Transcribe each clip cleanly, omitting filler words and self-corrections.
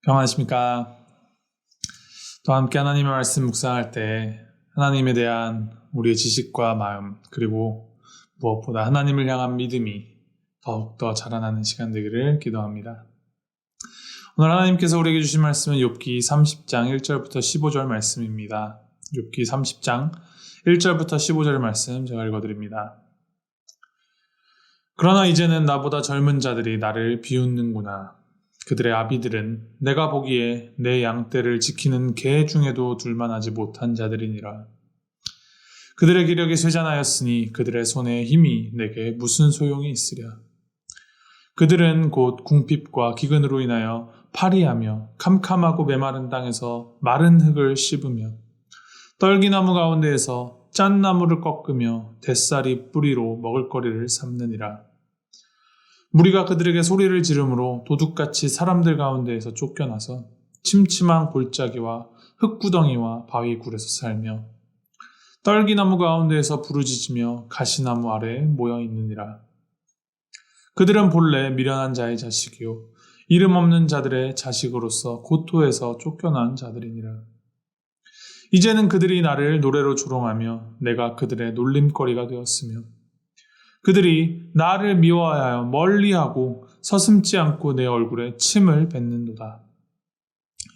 평안하십니까? 또 함께 하나님의 말씀 묵상할 때 하나님에 대한 우리의 지식과 마음, 그리고 무엇보다 하나님을 향한 믿음이 더욱더 자라나는 시간 되기를 기도합니다. 오늘 하나님께서 우리에게 주신 말씀은 욥기 30장 1절부터 15절 말씀입니다. 욥기 30장 1절부터 15절 말씀 제가 읽어드립니다. 그러나 이제는 나보다 젊은 자들이 나를 비웃는구나. 그들의 아비들은 내가 보기에 내 양떼를 지키는 개 중에도 둘만하지 못한 자들이니라. 그들의 기력이 쇠잔하였으니 그들의 손에 힘이 내게 무슨 소용이 있으랴. 그들은 곧 궁핍과 기근으로 인하여 파리하며 캄캄하고 메마른 땅에서 마른 흙을 씹으며 떨기나무 가운데에서 짠나무를 꺾으며 뱃살이 뿌리로 먹을거리를 삼느니라. 무리가 그들에게 소리를 지르므로 도둑같이 사람들 가운데에서 쫓겨나서 침침한 골짜기와 흙구덩이와 바위굴에서 살며 떨기나무 가운데에서 부르짖으며 가시나무 아래에 모여 있느니라. 그들은 본래 미련한 자의 자식이요 이름 없는 자들의 자식으로서 고토에서 쫓겨난 자들이니라. 이제는 그들이 나를 노래로 조롱하며 내가 그들의 놀림거리가 되었으며 그들이 나를 미워하여 멀리하고 서슴지 않고 내 얼굴에 침을 뱉는도다.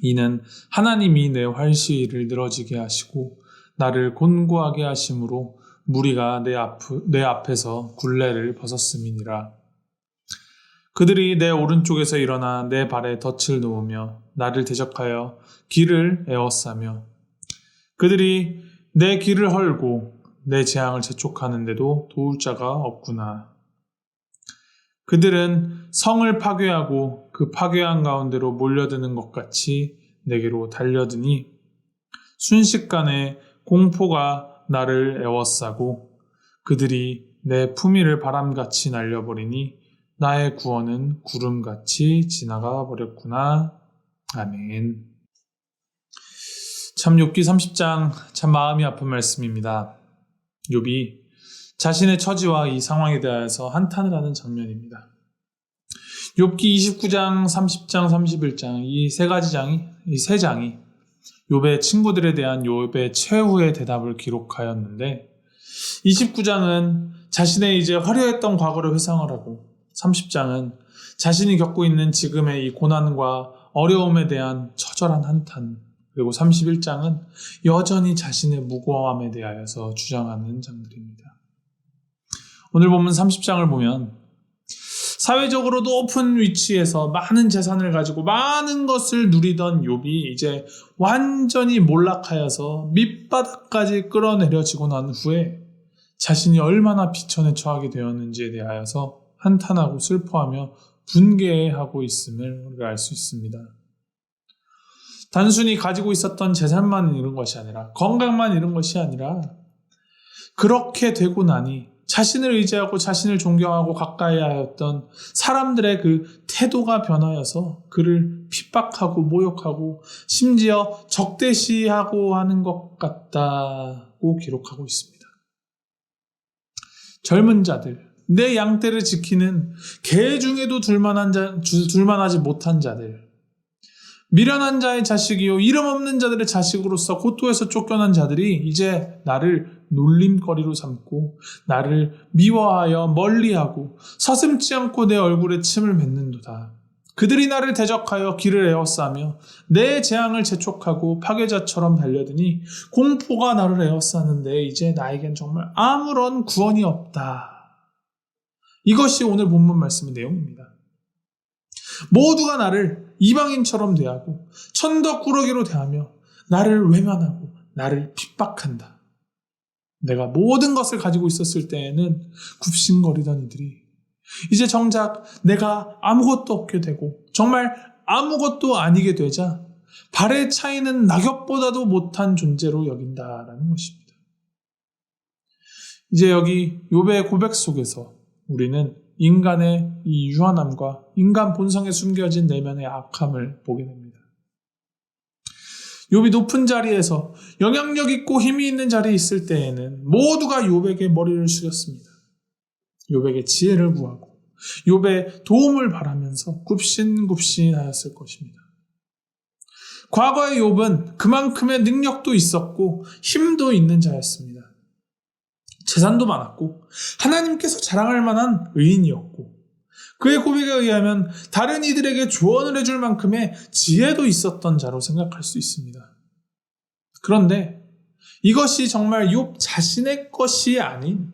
이는 하나님이 내 활시위를 늘어지게 하시고 나를 곤고하게 하심으로 무리가 내 앞에서 굴레를 벗었음이니라. 그들이 내 오른쪽에서 일어나 내 발에 덫을 놓으며 나를 대적하여 길을 에워싸며 그들이 내 길을 헐고 내 재앙을 재촉하는데도 도울 자가 없구나. 그들은 성을 파괴하고 그 파괴한 가운데로 몰려드는 것 같이 내게로 달려드니 순식간에 공포가 나를 에워싸고 그들이 내 품위를 바람같이 날려버리니 나의 구원은 구름같이 지나가 버렸구나. 아멘. 참 욥기 30장 참 마음이 아픈 말씀입니다. 욥이 자신의 처지와 이 상황에 대해서 한탄을 하는 장면입니다. 욥기 29장, 30장, 31장 이 세 장이 욥의 친구들에 대한 욥의 최후의 대답을 기록하였는데 29장은 자신의 이제 화려했던 과거를 회상을 하고 30장은 자신이 겪고 있는 지금의 이 고난과 어려움에 대한 처절한 한탄, 그리고 31장은 여전히 자신의 무고함에 대하여서 주장하는 장들입니다. 오늘 본문 30장을 보면 사회적으로 높은 위치에서 많은 재산을 가지고 많은 것을 누리던 욥이 이제 완전히 몰락하여서 밑바닥까지 끌어내려지고 난 후에 자신이 얼마나 비천에 처하게 되었는지에 대하여서 한탄하고 슬퍼하며 분개하고 있음을 우리가 알 수 있습니다. 단순히 가지고 있었던 재산만 잃은 것이 아니라 건강만 잃은 것이 아니라 그렇게 되고 나니 자신을 의지하고 자신을 존경하고 가까이 하였던 사람들의 그 태도가 변하여서 그를 핍박하고 모욕하고 심지어 적대시하고 하는 것 같다고 기록하고 있습니다. 젊은 자들, 내 양떼를 지키는 개 중에도 둘만하지 못한 자들, 미련한 자의 자식이요 이름 없는 자들의 자식으로서 고토에서 쫓겨난 자들이 이제 나를 놀림거리로 삼고 나를 미워하여 멀리하고 서슴지 않고 내 얼굴에 침을 뱉는도다. 그들이 나를 대적하여 길을 에워싸며 내 재앙을 재촉하고 파괴자처럼 달려드니 공포가 나를 에워싸는데 이제 나에겐 정말 아무런 구원이 없다. 이것이 오늘 본문 말씀의 내용입니다. 모두가 나를 이방인처럼 대하고 천덕꾸러기로 대하며 나를 외면하고 나를 핍박한다. 내가 모든 것을 가지고 있었을 때에는 굽신거리던 이들이 이제 정작 내가 아무것도 없게 되고 정말 아무것도 아니게 되자 발에 차이는 낙엽보다도 못한 존재로 여긴다라는 것입니다. 이제 여기 욥의 고백 속에서 우리는 인간의 이 유한함과 인간 본성에 숨겨진 내면의 악함을 보게 됩니다. 욥이 높은 자리에서 영향력 있고 힘이 있는 자리에 있을 때에는 모두가 욥에게 머리를 숙였습니다. 욥에게 지혜를 구하고 욥의 도움을 바라면서 굽신굽신하였을 것입니다. 과거의 욥은 그만큼의 능력도 있었고 힘도 있는 자였습니다. 재산도 많았고 하나님께서 자랑할 만한 의인이었고 그의 고백에 의하면 다른 이들에게 조언을 해줄 만큼의 지혜도 있었던 자로 생각할 수 있습니다. 그런데 이것이 정말 욥 자신의 것이 아닌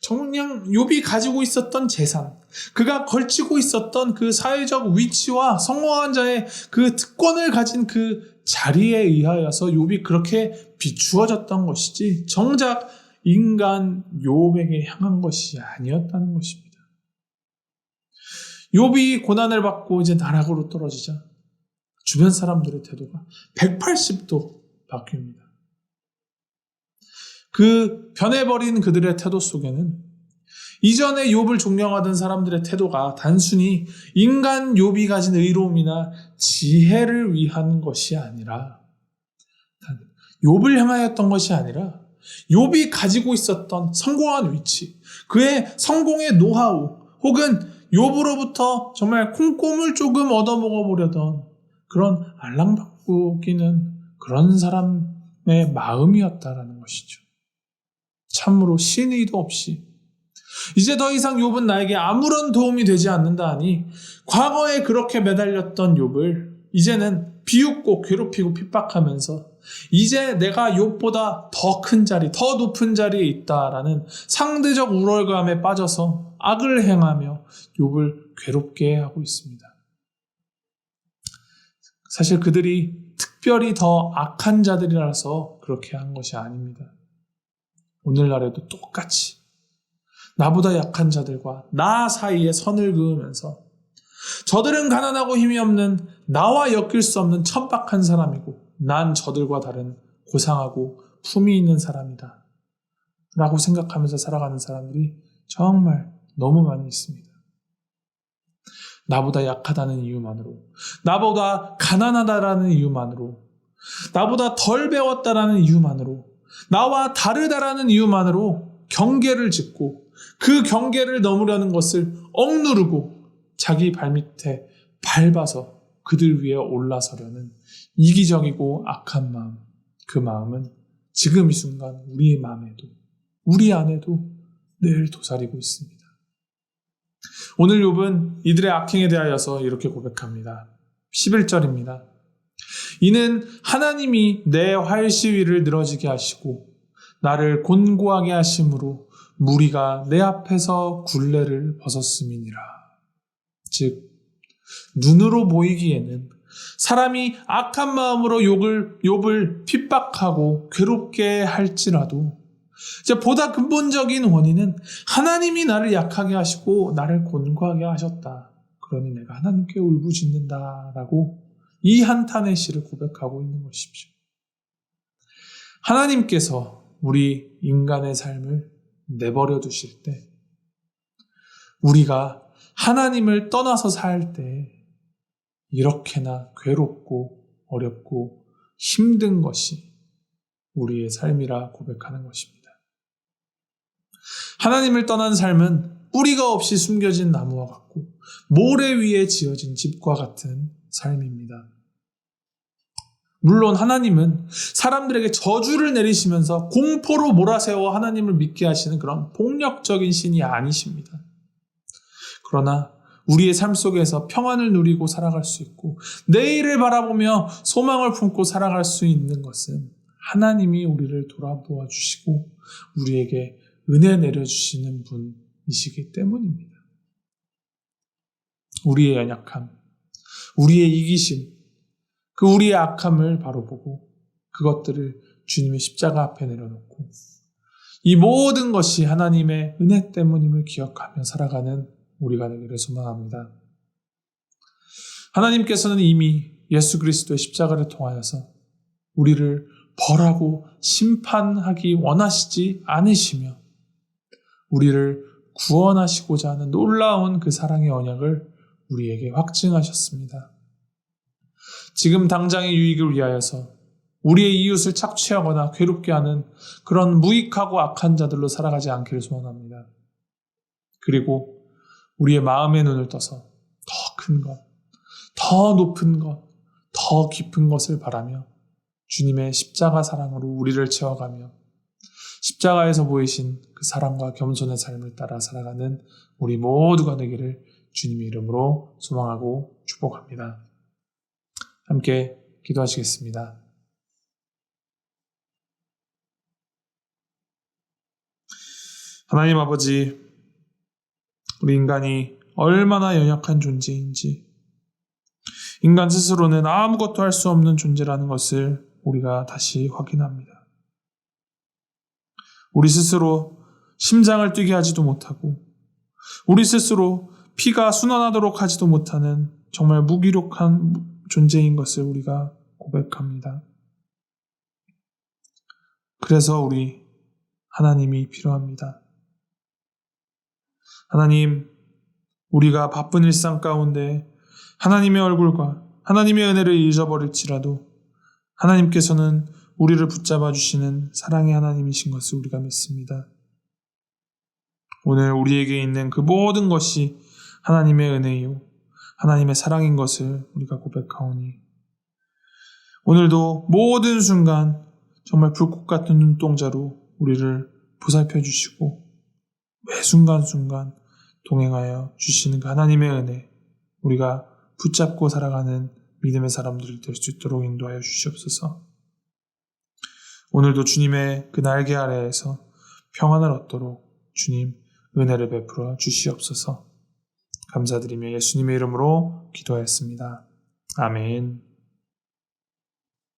그냥 욥이 가지고 있었던 재산, 그가 걸치고 있었던 그 사회적 위치와 성공한 자의 그 특권을 가진 그 자리에 의하여서 욥이 그렇게 비추어졌던 것이지 정작 인간 욥에게 향한 것이 아니었다는 것입니다. 욥이 고난을 받고 이제 나락으로 떨어지자 주변 사람들의 태도가 180도 바뀝니다. 그 변해버린 그들의 태도 속에는 이전에 욥을 존경하던 사람들의 태도가 단순히 인간 욥이 가진 의로움이나 지혜를 위한 것이 아니라 욥을 향하였던 것이 아니라 욥이 가지고 있었던 성공한 위치, 그의 성공의 노하우 혹은 욥으로부터 정말 콩고물 조금 얻어먹어 보려던 그런 알랑방귀는 그런 사람의 마음이었다라는 것이죠. 참으로 신의도 없이 이제 더 이상 욥은 나에게 아무런 도움이 되지 않는다 하니 과거에 그렇게 매달렸던 욥을 이제는 비웃고 괴롭히고 핍박하면서 이제 내가 욥보다 더 큰 자리, 더 높은 자리에 있다라는 상대적 우월감에 빠져서 악을 행하며 욥을 괴롭게 하고 있습니다. 사실 그들이 특별히 더 악한 자들이라서 그렇게 한 것이 아닙니다. 오늘날에도 똑같이 나보다 약한 자들과 나 사이에 선을 그으면서 저들은 가난하고 힘이 없는 나와 엮일 수 없는 천박한 사람이고 난 저들과 다른 고상하고 품이 있는 사람이다 라고 생각하면서 살아가는 사람들이 정말 너무 많이 있습니다. 나보다 약하다는 이유만으로, 나보다 가난하다라는 이유만으로, 나보다 덜 배웠다라는 이유만으로, 나와 다르다라는 이유만으로 경계를 짓고 그 경계를 넘으려는 것을 억누르고 자기 발밑에 밟아서 그들 위에 올라서려는 이기적이고 악한 마음, 그 마음은 지금 이 순간 우리의 마음에도 우리 안에도 늘 도사리고 있습니다. 오늘 욥은 이들의 악행에 대하여서 이렇게 고백합니다. 11절입니다. 이는 하나님이 내 활시위를 늘어지게 하시고 나를 곤고하게 하심으로 무리가 내 앞에서 굴레를 벗었음이니라. 즉 눈으로 보이기에는 사람이 악한 마음으로 욥을 핍박하고 괴롭게 할지라도 보다 근본적인 원인은 하나님이 나를 약하게 하시고 나를 곤고하게 하셨다. 그러니 내가 하나님께 울부짖는다라고 이 한탄의 시를 고백하고 있는 것이죠. 하나님께서 우리 인간의 삶을 내버려 두실 때 우리가 하나님을 떠나서 살 때 이렇게나 괴롭고 어렵고 힘든 것이 우리의 삶이라 고백하는 것입니다. 하나님을 떠난 삶은 뿌리가 없이 숨겨진 나무와 같고 모래 위에 지어진 집과 같은 삶입니다. 물론 하나님은 사람들에게 저주를 내리시면서 공포로 몰아세워 하나님을 믿게 하시는 그런 폭력적인 신이 아니십니다. 그러나 우리의 삶 속에서 평안을 누리고 살아갈 수 있고 내일을 바라보며 소망을 품고 살아갈 수 있는 것은 하나님이 우리를 돌아보아 주시고 우리에게 은혜 내려주시는 분이시기 때문입니다. 우리의 연약함, 우리의 이기심, 그 우리의 악함을 바로 보고 그것들을 주님의 십자가 앞에 내려놓고 이 모든 것이 하나님의 은혜 때문임을 기억하며 살아가는 우리가 되기를 소망합니다. 하나님께서는 이미 예수 그리스도의 십자가를 통하여서 우리를 벌하고 심판하기 원하시지 않으시며 우리를 구원하시고자 하는 놀라운 그 사랑의 언약을 우리에게 확증하셨습니다. 지금 당장의 유익을 위하여서 우리의 이웃을 착취하거나 괴롭게 하는 그런 무익하고 악한 자들로 살아가지 않기를 소원합니다. 그리고 우리의 마음의 눈을 떠서 더 큰 것, 더 높은 것, 더 더 깊은 것을 바라며 주님의 십자가 사랑으로 우리를 채워가며 십자가에서 보이신 그 사랑과 겸손의 삶을 따라 살아가는 우리 모두가 되기를 주님의 이름으로 소망하고 축복합니다. 함께 기도하시겠습니다. 하나님 아버지, 우리 인간이 얼마나 연약한 존재인지, 인간 스스로는 아무것도 할 수 없는 존재라는 것을 우리가 다시 확인합니다. 우리 스스로 심장을 뛰게 하지도 못하고, 우리 스스로 피가 순환하도록 하지도 못하는 정말 무기력한 존재인 것을 우리가 고백합니다. 그래서 우리 하나님이 필요합니다. 하나님, 우리가 바쁜 일상 가운데 하나님의 얼굴과 하나님의 은혜를 잊어버릴지라도 하나님께서는 우리를 붙잡아 주시는 사랑의 하나님이신 것을 우리가 믿습니다. 오늘 우리에게 있는 그 모든 것이 하나님의 은혜요, 하나님의 사랑인 것을 우리가 고백하오니 오늘도 모든 순간 정말 불꽃 같은 눈동자로 우리를 보살펴 주시고 매 순간순간 동행하여 주시는 그 하나님의 은혜, 우리가 붙잡고 살아가는 믿음의 사람들이 될 수 있도록 인도하여 주시옵소서. 오늘도 주님의 그 날개 아래에서 평안을 얻도록 주님 은혜를 베풀어 주시옵소서. 감사드리며 예수님의 이름으로 기도하였습니다. 아멘.